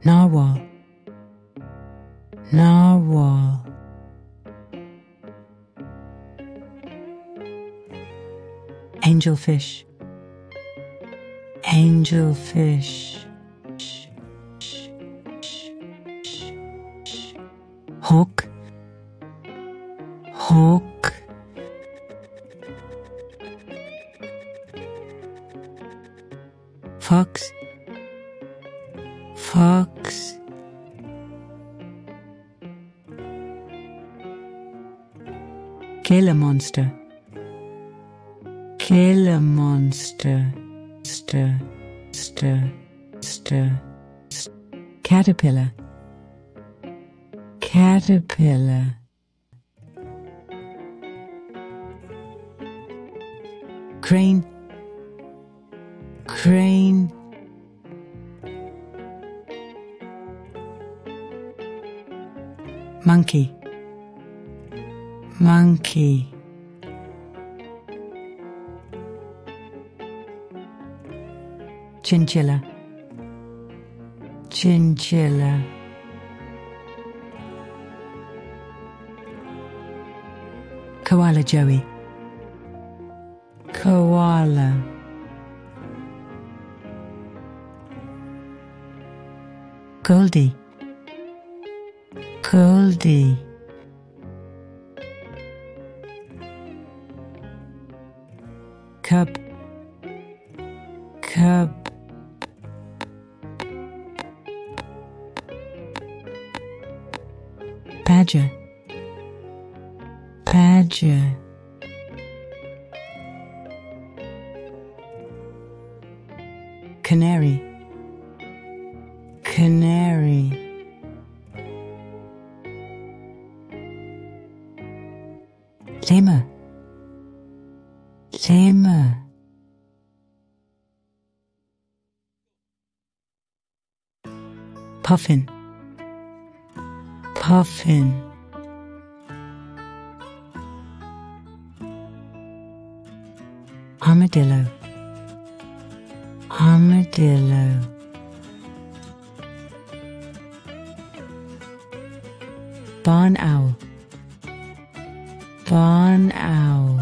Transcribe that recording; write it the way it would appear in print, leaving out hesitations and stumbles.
narwhal, narwhal. Angelfish, angelfish. Hawk, hawk. Fox, fox. Killer monster, killer monster. Stir, stir, stir. Caterpillar, caterpillar. Crane, crane. Monkey, monkey. Chinchilla, chinchilla. Koala Joey, koala. Goldie, goldie. Cub, cub. Badger, badger. Canary, canary. Lemur, lemur. Puffin, puffin. Armadillo, armadillo. Barn owl, barn owl.